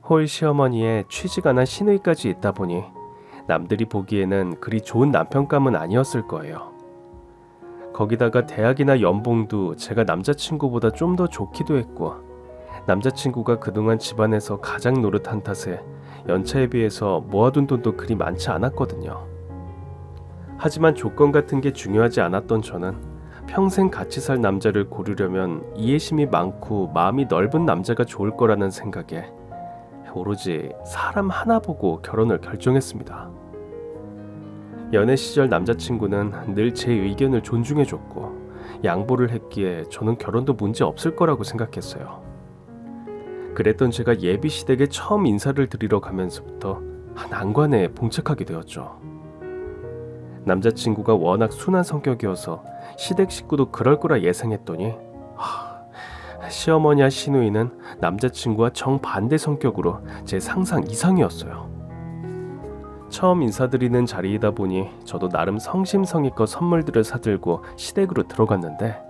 홀 시어머니에 취직안 한 시누이까지 있다 보니 남들이 보기에는 그리 좋은 남편감은 아니었을 거예요. 거기다가 대학이나 연봉도 제가 남자친구보다 좀 더 좋기도 했고, 남자친구가 그동안 집안에서 가장 노릇한 탓에 연차에 비해서 모아둔 돈도 그리 많지 않았거든요. 하지만 조건 같은 게 중요하지 않았던 저는 평생 같이 살 남자를 고르려면 이해심이 많고 마음이 넓은 남자가 좋을 거라는 생각에 오로지 사람 하나 보고 결혼을 결정했습니다. 연애 시절 남자친구는 늘 제 의견을 존중해줬고 양보를 했기에 저는 결혼도 문제 없을 거라고 생각했어요. 그랬던 제가 예비 시댁에 처음 인사를 드리러 가면서부터 난관에 봉착하게 되었죠. 남자친구가 워낙 순한 성격이어서 시댁 식구도 그럴 거라 예상했더니 시어머니와 시누이는 남자친구와 정반대 성격으로 제 상상 이상이었어요. 처음 인사드리는 자리이다 보니 저도 나름 성심성의껏 선물들을 사들고 시댁으로 들어갔는데,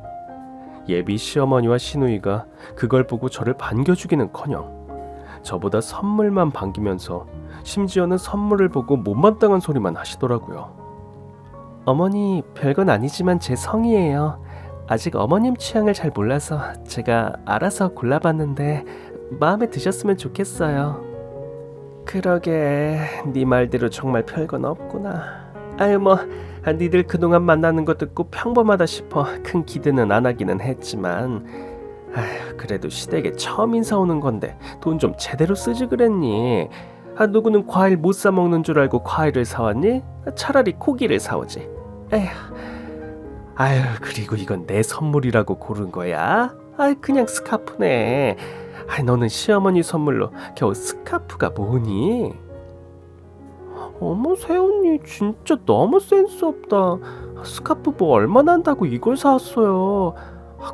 예비 시어머니와 시누이가 그걸 보고 저를 반겨주기는커녕 저보다 선물만 반기면서 심지어는 선물을 보고 못마땅한 소리만 하시더라고요. 어머니, 별건 아니지만 제 성이에요. 아직 어머님 취향을 잘 몰라서 제가 알아서 골라봤는데 마음에 드셨으면 좋겠어요. 그러게, 네 말대로 정말 별건 없구나. 아유 니들 그동안 만나는 거 듣고 평범하다 싶어 큰 기대는 안 하기는 했지만, 그래도 시댁에 처음 인사 오는 건데 돈 좀 제대로 쓰지 그랬니? 누구는 과일 못 사 먹는 줄 알고 과일을 사왔니? 차라리 고기를 사오지. 그리고 이건 내 선물이라고 고른 거야? 그냥 스카프네. 너는 시어머니 선물로 겨우 스카프가 뭐니? 어머, 새언니 진짜 너무 센스 없다. 스카프 뭐 얼마나 한다고 이걸 사왔어요.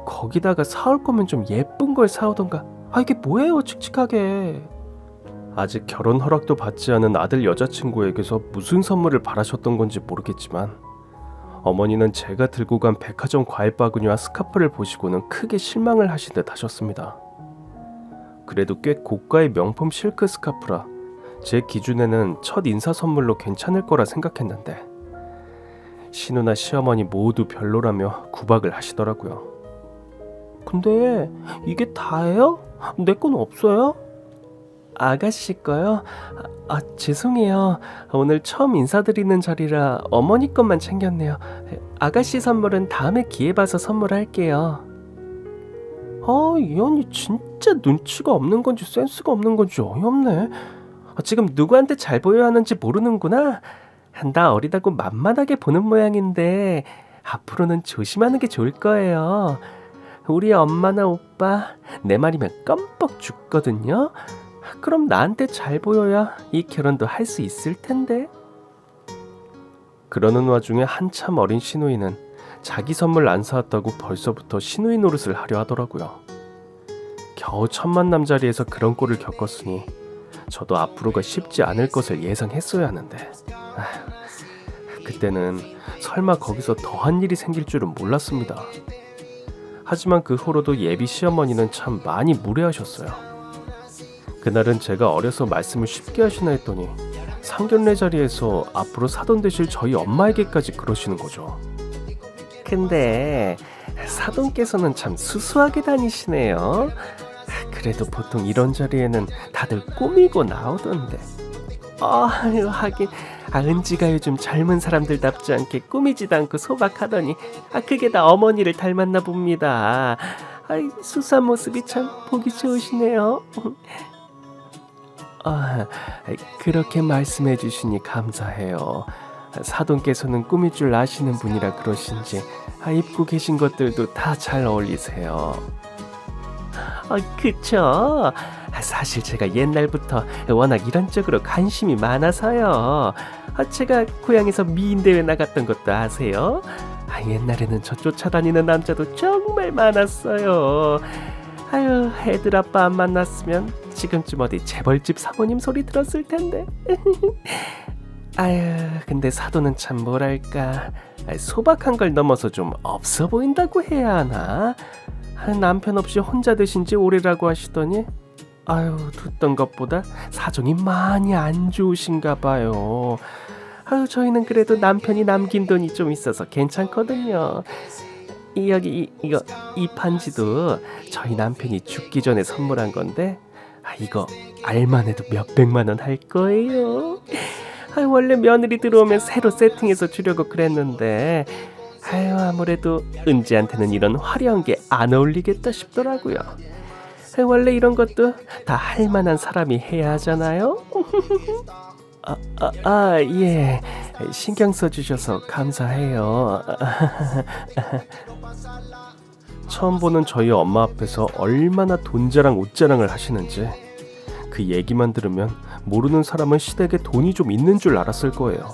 거기다가 사올 거면 좀 예쁜 걸 사오던가. 이게 뭐예요, 칙칙하게. 아직 결혼 허락도 받지 않은 아들 여자친구에게서 무슨 선물을 바라셨던 건지 모르겠지만, 어머니는 제가 들고 간 백화점 과일 바구니와 스카프를 보시고는 크게 실망을 하신 듯 하셨습니다. 그래도 꽤 고가의 명품 실크 스카프라 제 기준에는 첫 인사 선물로 괜찮을 거라 생각했는데, 시누나 시어머니 모두 별로라며 구박을 하시더라고요. 근데 이게 다예요? 내 건 없어요? 아가씨 거요? 죄송해요. 오늘 처음 인사드리는 자리라 어머니 것만 챙겼네요. 아가씨 선물은 다음에 기회 봐서 선물할게요. 이 언니 진짜 눈치가 없는 건지 센스가 없는 건지 어이없네. 지금 누구한테 잘 보여야 하는지 모르는구나. 나 어리다고 만만하게 보는 모양인데 앞으로는 조심하는 게 좋을 거예요. 우리 엄마나 오빠 내 말이면 껌뻑 죽거든요. 그럼 나한테 잘 보여야 이 결혼도 할 수 있을 텐데. 그러는 와중에 한참 어린 시누이는 자기 선물 안 사왔다고 벌써부터 시누이 노릇을 하려 하더라고요. 겨우 첫 만남 자리에서 그런 꼴을 겪었으니 저도 앞으로가 쉽지 않을 것을 예상했어야 하는데, 그때는 설마 거기서 더한 일이 생길 줄은 몰랐습니다. 하지만 그 후로도 예비 시어머니는 참 많이 무례하셨어요. 그날은 제가 어려서 말씀을 쉽게 하시나 했더니 상견례 자리에서 앞으로 사돈 되실 저희 엄마에게까지 그러시는 거죠. 근데 사돈께서는 참 수수하게 다니시네요. 그래도 보통 이런 자리에는 다들 꾸미고 나오던데. 하긴 은지가 요즘 젊은 사람들답지 않게 꾸미지도 않고 소박하더니 그게 다 어머니를 닮았나 봅니다. 수수한 모습이 참 보기 좋으시네요. 그렇게 말씀해 주시니 감사해요. 사돈께서는 꾸밀 줄 아시는 분이라 그러신지 입고 계신 것들도 다 잘 어울리세요. 그쵸? 사실 제가 옛날부터 워낙 이런 쪽으로 관심이 많아서요. 제가 고향에서 미인대회 나갔던 것도 아세요? 옛날에는 저 쫓아다니는 남자도 정말 많았어요. 애들 아빠 안 만났으면 지금쯤 어디 재벌집 사모님 소리 들었을 텐데. 근데 사돈은 참 뭐랄까, 소박한 걸 넘어서 좀 없어 보인다고 해야 하나? 남편 없이 혼자 드신 지 오래라고 하시더니 아유, 듣던 것보다 사정이 많이 안 좋으신가 봐요. 아유, 저희는 그래도 남편이 남긴 돈이 좀 있어서 괜찮거든요. 이거 이 반지도 저희 남편이 죽기 전에 선물한 건데, 이거 알만 해도 몇백만 원 할 거예요. 원래 며느리 들어오면 새로 세팅해서 주려고 그랬는데, 아무래도 은지한테는 이런 화려한 게 안 어울리겠다 싶더라고요. 원래 이런 것도 다 할 만한 사람이 해야 하잖아요. 예. 신경 써주셔서 감사해요. 처음 보는 저희 엄마 앞에서 얼마나 돈 자랑 옷 자랑을 하시는지, 그 얘기만 들으면 모르는 사람은 시댁에 돈이 좀 있는 줄 알았을 거예요.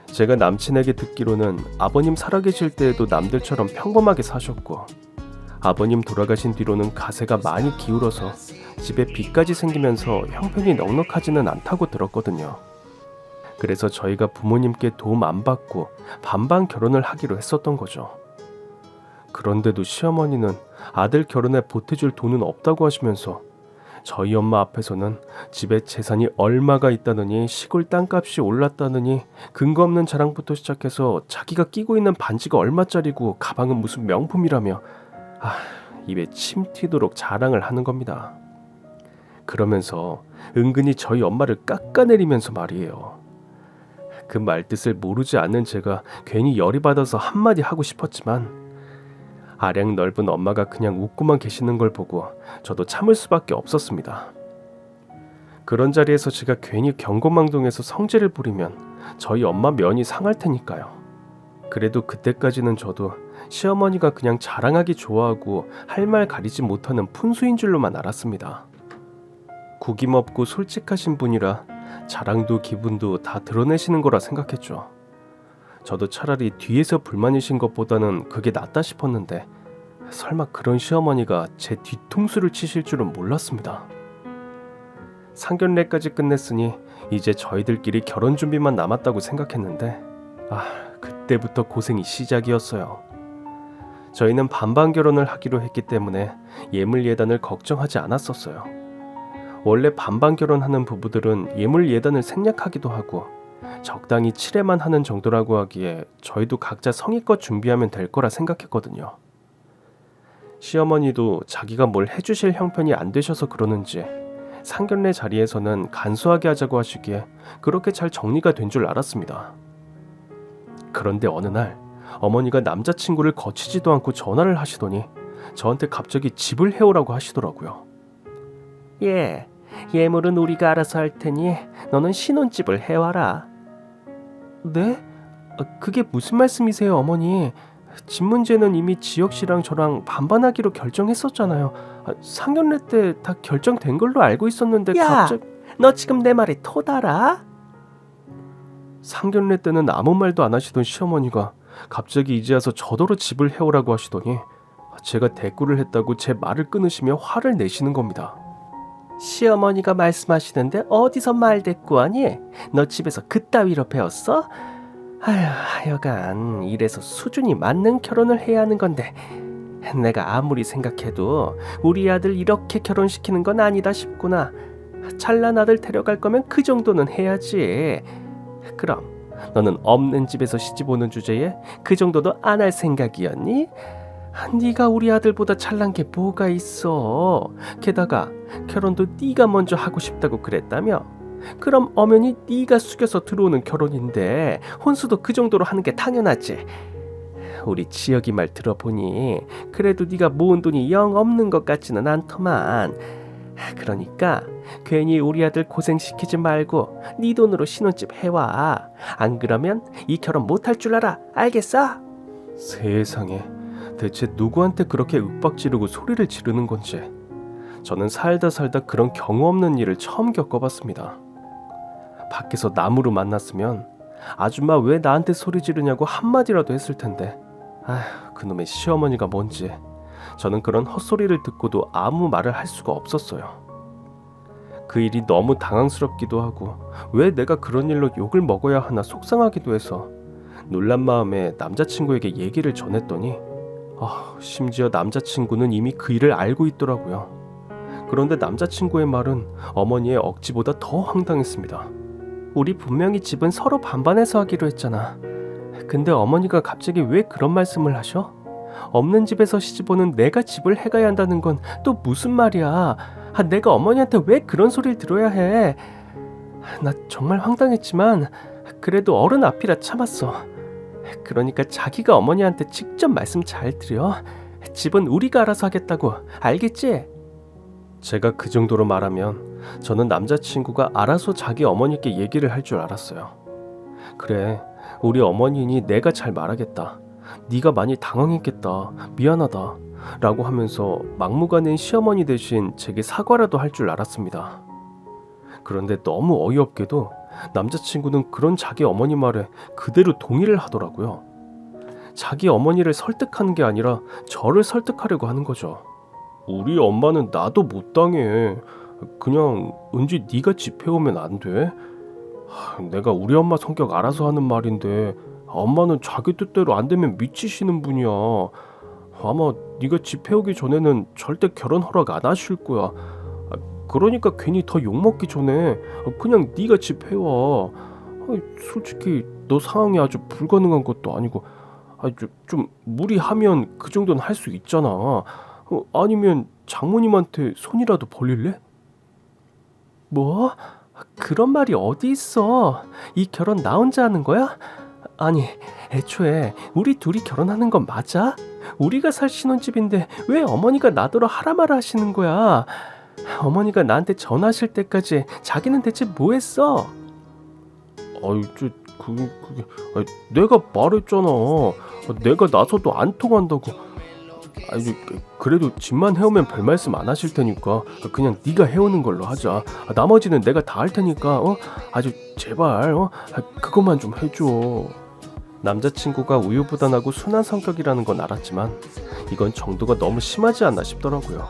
제가 남친에게 듣기로는 아버님 살아계실 때에도 남들처럼 평범하게 사셨고, 아버님 돌아가신 뒤로는 가세가 많이 기울어서 집에 빚까지 생기면서 형편이 넉넉하지는 않다고 들었거든요. 그래서 저희가 부모님께 도움 안 받고 반반 결혼을 하기로 했었던 거죠. 그런데도 시어머니는 아들 결혼에 보태줄 돈은 없다고 하시면서, 저희 엄마 앞에서는 집에 재산이 얼마가 있다느니 시골 땅값이 올랐다느니 근거 없는 자랑부터 시작해서 자기가 끼고 있는 반지가 얼마짜리고 가방은 무슨 명품이라며 입에 침 튀도록 자랑을 하는 겁니다. 그러면서 은근히 저희 엄마를 깎아내리면서 말이에요. 그 말뜻을 모르지 않는 제가 괜히 열이 받아서 한마디 하고 싶었지만, 아량 넓은 엄마가 그냥 웃고만 계시는 걸 보고 저도 참을 수밖에 없었습니다. 그런 자리에서 제가 괜히 경거망동해서 성질을 부리면 저희 엄마 면이 상할 테니까요. 그래도 그때까지는 저도 시어머니가 그냥 자랑하기 좋아하고 할 말 가리지 못하는 푼수인 줄로만 알았습니다. 구김없고 솔직하신 분이라 자랑도 기분도 다 드러내시는 거라 생각했죠. 저도 차라리 뒤에서 불만이신 것보다는 그게 낫다 싶었는데, 설마 그런 시어머니가 제 뒤통수를 치실 줄은 몰랐습니다. 상견례까지 끝냈으니 이제 저희들끼리 결혼 준비만 남았다고 생각했는데, 그때부터 고생이 시작이었어요. 저희는 반반 결혼을 하기로 했기 때문에 예물 예단을 걱정하지 않았었어요. 원래 반반 결혼하는 부부들은 예물 예단을 생략하기도 하고 적당히 치레만 하는 정도라고 하기에 저희도 각자 성의껏 준비하면 될 거라 생각했거든요. 시어머니도 자기가 뭘 해주실 형편이 안 되셔서 그러는지 상견례 자리에서는 간소하게 하자고 하시기에 그렇게 잘 정리가 된 줄 알았습니다. 그런데 어느 날 어머니가 남자친구를 거치지도 않고 전화를 하시더니 저한테 갑자기 집을 해오라고 하시더라고요. 예물은 우리가 알아서 할 테니 너는 신혼집을 해와라. 네? 그게 무슨 말씀이세요, 어머니? 집 문제는 이미 지혁씨랑 저랑 반반하기로 결정했었잖아요. 상견례 때 다 결정된 걸로 알고 있었는데 갑자기... 너 지금 내 말에 토달아? 상견례 때는 아무 말도 안 하시던 시어머니가 갑자기 이제 와서 저더러 집을 해오라고 하시더니 제가 대꾸를 했다고 제 말을 끊으시며 화를 내시는 겁니다. 시어머니가 말씀하시는데 어디서 말 대꾸하니? 너 집에서 그따위로 배웠어? 하여간 이래서 수준이 맞는 결혼을 해야 하는 건데, 내가 아무리 생각해도 우리 아들 이렇게 결혼시키는 건 아니다 싶구나. 잘난 아들 데려갈 거면 그 정도는 해야지. 그럼 너는 없는 집에서 시집 오는 주제에 그 정도도 안 할 생각이었니? 네가 우리 아들보다 잘난 게 뭐가 있어. 게다가 결혼도 네가 먼저 하고 싶다고 그랬다며? 그럼 엄연히 네가 숙여서 들어오는 결혼인데 혼수도 그 정도로 하는 게 당연하지. 우리 지혁이 말 들어보니 그래도 네가 모은 돈이 영 없는 것 같지는 않더만. 그러니까 괜히 우리 아들 고생시키지 말고 네 돈으로 신혼집 해와. 안 그러면 이 결혼 못할 줄 알아. 알겠어? 세상에, 대체 누구한테 그렇게 윽박 지르고 소리를 지르는 건지 저는 살다 그런 경우 없는 일을 처음 겪어봤습니다. 밖에서 나무로 만났으면 아줌마 왜 나한테 소리 지르냐고 한마디라도 했을 텐데, 그놈의 시어머니가 뭔지 저는 그런 헛소리를 듣고도 아무 말을 할 수가 없었어요. 그 일이 너무 당황스럽기도 하고 왜 내가 그런 일로 욕을 먹어야 하나 속상하기도 해서 놀란 마음에 남자친구에게 얘기를 전했더니 심지어 남자친구는 이미 그 일을 알고 있더라고요. 그런데 남자친구의 말은 어머니의 억지보다 더 황당했습니다. 우리 분명히 집은 서로 반반해서 하기로 했잖아. 근데 어머니가 갑자기 왜 그런 말씀을 하셔? 없는 집에서 시집오는 내가 집을 해가야 한다는 건 또 무슨 말이야? 내가 어머니한테 왜 그런 소리를 들어야 해? 나 정말 황당했지만 그래도 어른 앞이라 참았어. 그러니까 자기가 어머니한테 직접 말씀 잘 드려. 집은 우리가 알아서 하겠다고. 알겠지? 제가 그 정도로 말하면 저는 남자친구가 알아서 자기 어머니께 얘기를 할 줄 알았어요. 그래, 우리 어머니니 내가 잘 말하겠다. 네가 많이 당황했겠다. 미안하다. 라고 하면서 막무가내인 시어머니 대신 제게 사과라도 할 줄 알았습니다. 그런데 너무 어이없게도 남자친구는 그런 자기 어머니 말에 그대로 동의를 하더라고요. 자기 어머니를 설득하는 게 아니라 저를 설득하려고 하는 거죠. 우리 엄마는 나도 못 당해. 그냥 은지 네가 집 해오면 안 돼? 내가 우리 엄마 성격 알아서 하는 말인데 엄마는 자기 뜻대로 안 되면 미치시는 분이야. 아마 네가 집 해오기 전에는 절대 결혼 허락 안 하실 거야. 그러니까 괜히 더 욕먹기 전에 그냥 네가 집 해와. 솔직히 너 상황이 아주 불가능한 것도 아니고 좀 무리하면 그 정도는 할 수 있잖아. 아니면 장모님한테 손이라도 벌릴래? 뭐? 그런 말이 어디 있어? 이 결혼 나 혼자 하는 거야? 아니, 애초에 우리 둘이 결혼하는 건 맞아? 우리가 살 신혼집인데 왜 어머니가 나더러 하라 마라 하시는 거야? 어머니가 나한테 전화하실 때까지 자기는 대체 뭐 했어? 내가 말했잖아. 내가 나서도 안 통한다고. 그래도 집만 해오면 별 말씀 안 하실 테니까 그냥 네가 해오는 걸로 하자. 나머지는 내가 다 할 테니까 아주 제발 그것만 좀 해줘. 남자친구가 우유부단하고 순한 성격이라는 건 알았지만 이건 정도가 너무 심하지 않나 싶더라고요.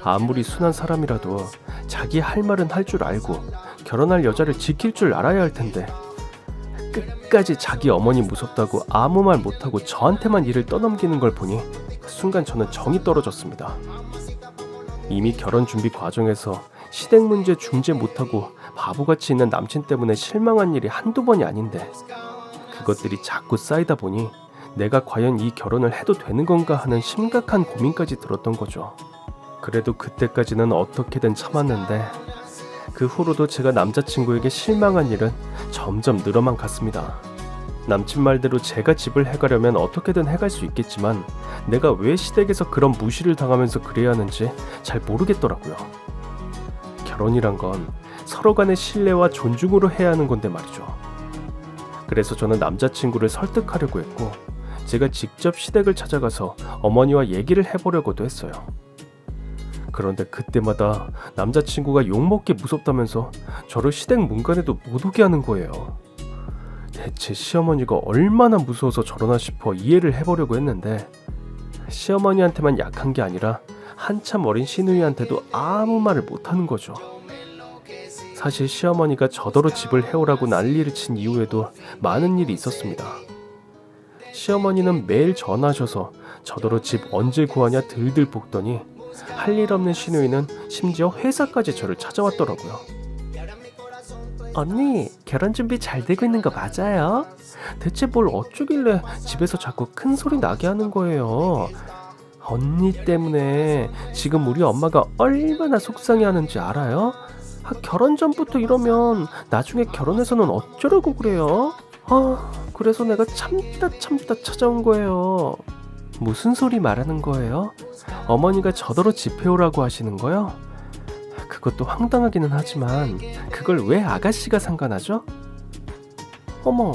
아무리 순한 사람이라도 자기 할 말은 할 줄 알고 결혼할 여자를 지킬 줄 알아야 할 텐데 끝까지 자기 어머니 무섭다고 아무 말 못하고 저한테만 일을 떠넘기는 걸 보니 순간 저는 정이 떨어졌습니다. 이미 결혼 준비 과정에서 시댁 문제 중재 못하고 바보같이 있는 남친 때문에 실망한 일이 한두 번이 아닌데 그것들이 자꾸 쌓이다 보니 내가 과연 이 결혼을 해도 되는 건가 하는 심각한 고민까지 들었던 거죠. 그래도 그때까지는 어떻게든 참았는데 그 후로도 제가 남자친구에게 실망한 일은 점점 늘어만 갔습니다. 남친 말대로 제가 집을 해가려면 어떻게든 해갈 수 있겠지만 내가 왜 시댁에서 그런 무시를 당하면서 그래야 하는지 잘 모르겠더라고요. 결혼이란 건 서로 간의 신뢰와 존중으로 해야 하는 건데 말이죠. 그래서 저는 남자친구를 설득하려고 했고 제가 직접 시댁을 찾아가서 어머니와 얘기를 해보려고도 했어요. 그런데 그때마다 남자친구가 욕먹기 무섭다면서 저를 시댁 문간에도 못 오게 하는 거예요. 대체 시어머니가 얼마나 무서워서 저러나 싶어 이해를 해보려고 했는데 시어머니한테만 약한 게 아니라 한참 어린 시누이한테도 아무 말을 못하는 거죠. 사실 시어머니가 저더러 집을 해오라고 난리를 친 이후에도 많은 일이 있었습니다. 시어머니는 매일 전화하셔서 저더러 집 언제 구하냐 들들 볶더니 할 일 없는 시누이는 심지어 회사까지 저를 찾아왔더라고요. 언니, 결혼 준비 잘 되고 있는 거 맞아요? 대체 뭘 어쩌길래 집에서 자꾸 큰 소리 나게 하는 거예요? 언니 때문에 지금 우리 엄마가 얼마나 속상해하는지 알아요? 결혼 전부터 이러면 나중에 결혼해서는 어쩌려고 그래요? 그래서 내가 참다 찾아온 거예요. 무슨 소리 말하는 거예요? 어머니가 저더러 집 해오라고 하시는 거요? 그것도 황당하기는 하지만 그걸 왜 아가씨가 상관하죠? 어머,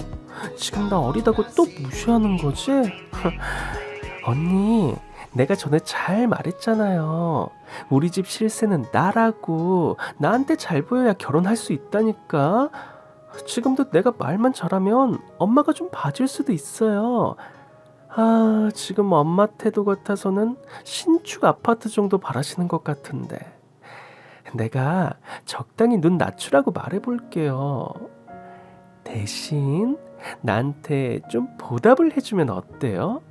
지금 나 어리다고 또 무시하는 거지? 언니, 내가 전에 잘 말했잖아요. 우리 집 실세는 나라고. 나한테 잘 보여야 결혼할 수 있다니까. 지금도 내가 말만 잘하면 엄마가 좀 봐줄 수도 있어요. 지금 엄마 태도 같아서는 신축 아파트 정도 바라시는 것 같은데 내가 적당히 눈 낮추라고 말해볼게요. 대신 나한테 좀 보답을 해주면 어때요?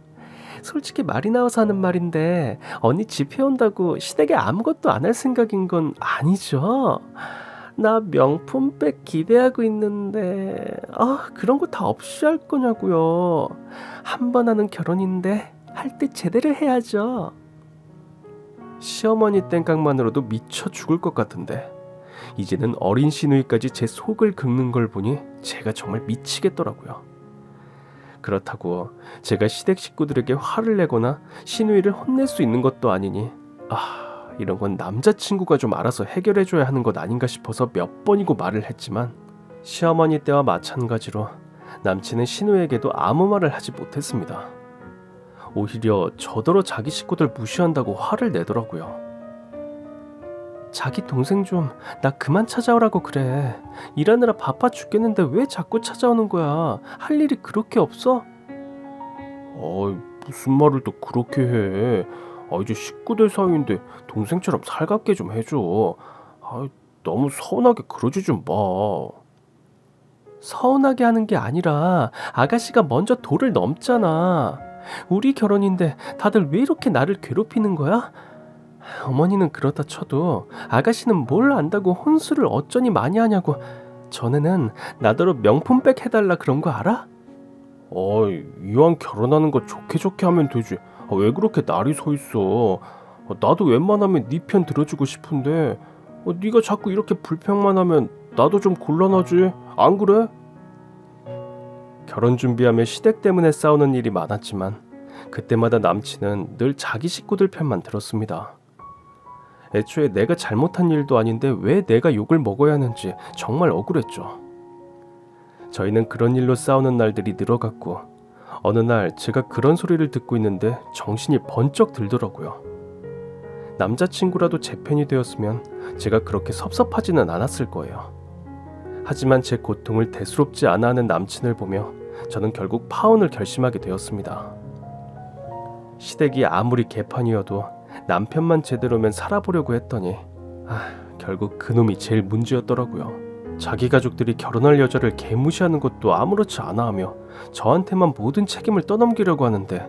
솔직히 말이 나와서 하는 말인데 언니 집 해온다고 시댁에 아무것도 안 할 생각인 건 아니죠? 나 명품백 기대하고 있는데 그런 거 다 없이 할 거냐고요. 한 번 하는 결혼인데 할 때 제대로 해야죠. 시어머니 땡깡만으로도 미쳐 죽을 것 같은데 이제는 어린 시누이까지 제 속을 긁는 걸 보니 제가 정말 미치겠더라고요. 그렇다고 제가 시댁 식구들에게 화를 내거나 시누이를 혼낼 수 있는 것도 아니니 이런 건 남자친구가 좀 알아서 해결해줘야 하는 것 아닌가 싶어서 몇 번이고 말을 했지만 시어머니 때와 마찬가지로 남친은 시누이에게도 아무 말을 하지 못했습니다. 오히려 저더러 자기 식구들 무시한다고 화를 내더라고요. 자기 동생 좀 나 그만 찾아오라고 그래. 일하느라 바빠 죽겠는데 왜 자꾸 찾아오는 거야. 할 일이 그렇게 없어? 무슨 말을 또 그렇게 해. 이제 식구들 사이인데 동생처럼 살갑게 좀 해줘. 너무 서운하게 그러지 좀 마. 서운하게 하는 게 아니라 아가씨가 먼저 도를 넘잖아. 우리 결혼인데 다들 왜 이렇게 나를 괴롭히는 거야? 어머니는 그렇다 쳐도 아가씨는 뭘 안다고 혼수를 어쩌니 많이 하냐고. 전에는 나더러 명품백 해달라 그런 거 알아? 이왕 결혼하는 거 좋게 좋게 하면 되지. 왜 그렇게 날이 서 있어. 나도 웬만하면 네 편 들어주고 싶은데 네가 자꾸 이렇게 불평만 하면 나도 좀 곤란하지. 안 그래? 결혼 준비하며 시댁 때문에 싸우는 일이 많았지만 그때마다 남친은 늘 자기 식구들 편만 들었습니다. 애초에 내가 잘못한 일도 아닌데 왜 내가 욕을 먹어야 하는지 정말 억울했죠. 저희는 그런 일로 싸우는 날들이 늘어갔고 어느 날 제가 그런 소리를 듣고 있는데 정신이 번쩍 들더라고요. 남자친구라도 제 편이 되었으면 제가 그렇게 섭섭하지는 않았을 거예요. 하지만 제 고통을 대수롭지 않아 하는 남친을 보며 저는 결국 파혼을 결심하게 되었습니다. 시댁이 아무리 개판이어도 남편만 제대로면 살아보려고 했더니 결국 그놈이 제일 문제였더라고요. 자기 가족들이 결혼할 여자를 개무시하는 것도 아무렇지 않아 하며 저한테만 모든 책임을 떠넘기려고 하는데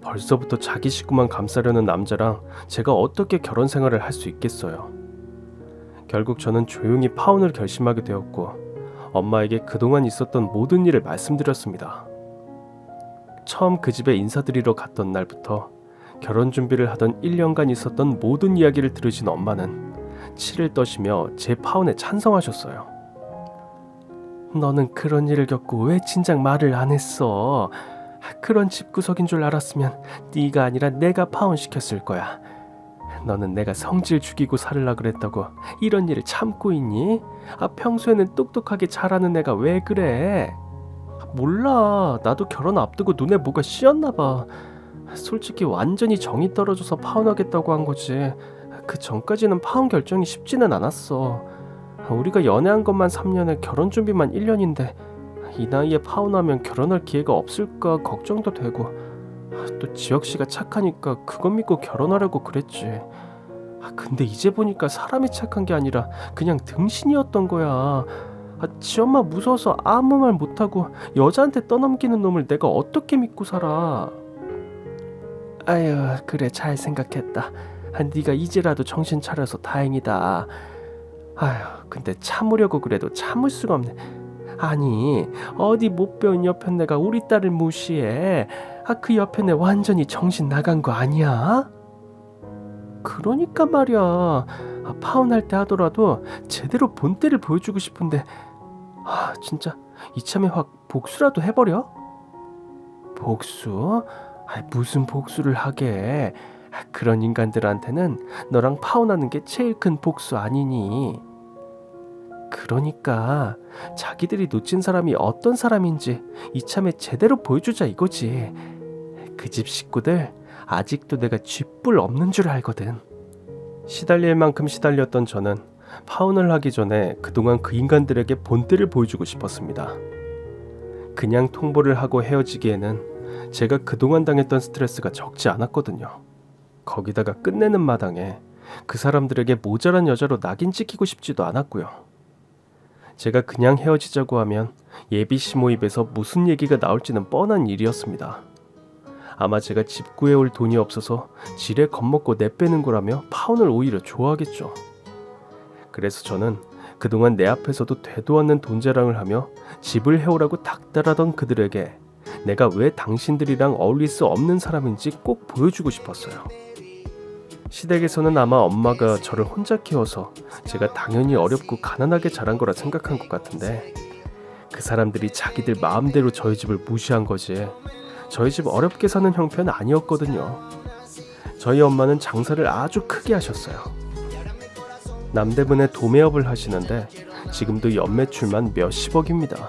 벌써부터 자기 식구만 감싸려는 남자랑 제가 어떻게 결혼 생활을 할 수 있겠어요. 결국 저는 조용히 파혼을 결심하게 되었고 엄마에게 그동안 있었던 모든 일을 말씀드렸습니다. 처음 그 집에 인사드리러 갔던 날부터 결혼 준비를 하던 1년간 있었던 모든 이야기를 들으신 엄마는 치를 떠시며 제 파혼에 찬성하셨어요. 너는 그런 일을 겪고 왜 진작 말을 안 했어? 그런 집구석인 줄 알았으면 네가 아니라 내가 파혼시켰을 거야. 너는 내가 성질 죽이고 살으려 그랬다고 이런 일을 참고 있니? 평소에는 똑똑하게 잘하는 애가 왜 그래? 몰라. 나도 결혼 앞두고 눈에 뭐가 씌었나 봐. 솔직히 완전히 정이 떨어져서 파혼하겠다고 한 거지. 그 전까지는 파혼 결정이 쉽지는 않았어. 우리가 연애한 것만 3년에 결혼 준비만 1년인데 이 나이에 파혼하면 결혼할 기회가 없을까 걱정도 되고 또 지혁씨가 착하니까 그것 믿고 결혼하려고 그랬지. 근데 이제 보니까 사람이 착한 게 아니라 그냥 등신이었던 거야. 지 엄마 무서워서 아무 말 못하고 여자한테 떠넘기는 놈을 내가 어떻게 믿고 살아. 아유 그래 잘 생각했다. 네가 이제라도 정신 차려서 다행이다. 아유 근데 참으려고 그래도 참을 수가 없네. 아니 어디 못 배운 여편네가 우리 딸을 무시해. 그 여편네 완전히 정신 나간 거 아니야? 그러니까 말이야. 파혼할 때 하더라도 제대로 본때를 보여주고 싶은데 진짜 이참에 확 복수라도 해버려? 복수? 무슨 복수를 하게. 그런 인간들한테는 너랑 파혼하는 게 제일 큰 복수 아니니. 그러니까 자기들이 놓친 사람이 어떤 사람인지 이참에 제대로 보여주자 이거지. 그 집 식구들 아직도 내가 쥐뿔 없는 줄 알거든. 시달릴 만큼 시달렸던 저는 파혼을 하기 전에 그동안 그 인간들에게 본때를 보여주고 싶었습니다. 그냥 통보를 하고 헤어지기에는 제가 그동안 당했던 스트레스가 적지 않았거든요. 거기다가 끝내는 마당에 그 사람들에게 모자란 여자로 낙인 찍히고 싶지도 않았고요. 제가 그냥 헤어지자고 하면 예비 시모 입에서 무슨 얘기가 나올지는 뻔한 일이었습니다. 아마 제가 집 구해올 돈이 없어서 지레 겁먹고 내빼는 거라며 파혼을 오히려 좋아하겠죠. 그래서 저는 그동안 내 앞에서도 되도 않는 돈 자랑을 하며 집을 해오라고 닥달하던 그들에게 내가 왜 당신들이랑 어울릴 수 없는 사람인지 꼭 보여주고 싶었어요. 시댁에서는 아마 엄마가 저를 혼자 키워서 제가 당연히 어렵고 가난하게 자란 거라 생각한 것 같은데, 그 사람들이 자기들 마음대로 저희 집을 무시한 거지 저희 집 어렵게 사는 형편은 아니었거든요. 저희 엄마는 장사를 아주 크게 하셨어요. 남대문에 도매업을 하시는데 지금도 연매출만 몇십억입니다.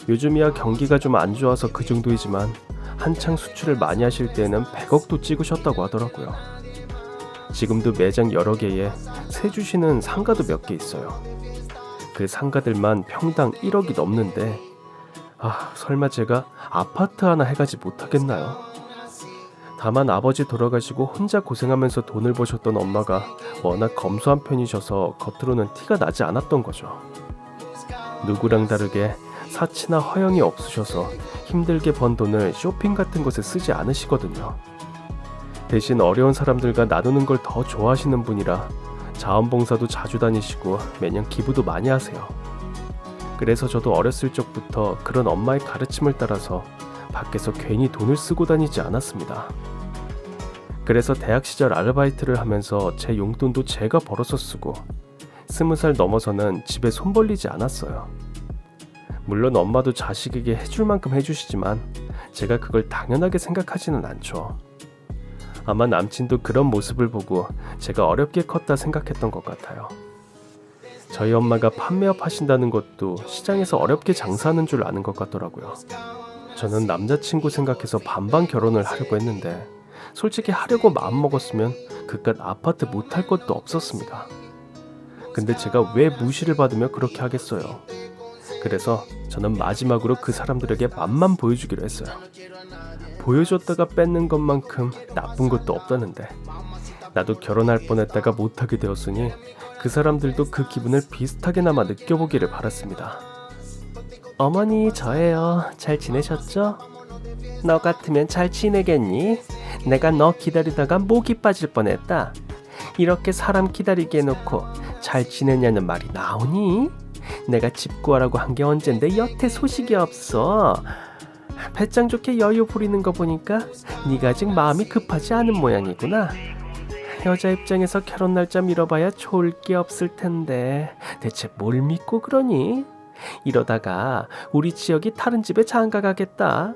요즘이야 경기가 좀 안 좋아서 그 정도이지만 한창 수출을 많이 하실 때에는 100억도 찍으셨다고 하더라고요. 지금도 매장 여러 개에 세 주시는 상가도 몇 개 있어요. 그 상가들만 평당 1억이 넘는데 설마 제가 아파트 하나 해가지 못하겠나요? 다만 아버지 돌아가시고 혼자 고생하면서 돈을 버셨던 엄마가 워낙 검소한 편이셔서 겉으로는 티가 나지 않았던 거죠. 누구랑 다르게 사치나 허영이 없으셔서 힘들게 번 돈을 쇼핑 같은 곳에 쓰지 않으시거든요. 대신 어려운 사람들과 나누는 걸 더 좋아하시는 분이라 자원봉사도 자주 다니시고 매년 기부도 많이 하세요. 그래서 저도 어렸을 적부터 그런 엄마의 가르침을 따라서 밖에서 괜히 돈을 쓰고 다니지 않았습니다. 그래서 대학 시절 아르바이트를 하면서 제 용돈도 제가 벌어서 쓰고 20살 넘어서는 집에 손 벌리지 않았어요. 물론 엄마도 자식에게 해줄 만큼 해주시지만 제가 그걸 당연하게 생각하지는 않죠. 아마 남친도 그런 모습을 보고 제가 어렵게 컸다 생각했던 것 같아요. 저희 엄마가 판매업 하신다는 것도 시장에서 어렵게 장사하는 줄 아는 것 같더라고요. 저는 남자친구 생각해서 반반 결혼을 하려고 했는데 솔직히 하려고 마음먹었으면 그깟 아파트 못할 것도 없었습니다. 근데 제가 왜 무시를 받으며 그렇게 하겠어요. 그래서 저는 마지막으로 그 사람들에게 맛만 보여주기로 했어요. 보여줬다가 뺏는 것만큼 나쁜 것도 없다는데 나도 결혼할 뻔했다가 못하게 되었으니 그 사람들도 그 기분을 비슷하게나마 느껴보기를 바랐습니다. 어머니 저예요. 잘 지내셨죠? 너 같으면 잘 지내겠니? 내가 너 기다리다가 목이 빠질 뻔했다. 이렇게 사람 기다리게 해놓고 잘 지내냐는 말이 나오니? 내가 집 구하라고 한 게 언젠데 여태 소식이 없어. 배짱 좋게 여유 부리는 거 보니까 네가 아직 마음이 급하지 않은 모양이구나. 여자 입장에서 결혼 날짜 미뤄봐야 좋을 게 없을 텐데 대체 뭘 믿고 그러니? 이러다가 우리 지역이 다른 집에 장가 가겠다.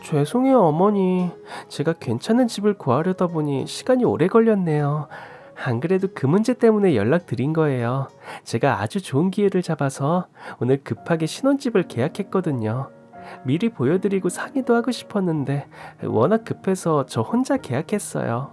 죄송해요 어머니. 제가 괜찮은 집을 구하려다 보니 시간이 오래 걸렸네요. 안 그래도 그 문제 때문에 연락드린 거예요. 제가 아주 좋은 기회를 잡아서 오늘 급하게 신혼집을 계약했거든요. 미리 보여드리고 상의도 하고 싶었는데 워낙 급해서 저 혼자 계약했어요.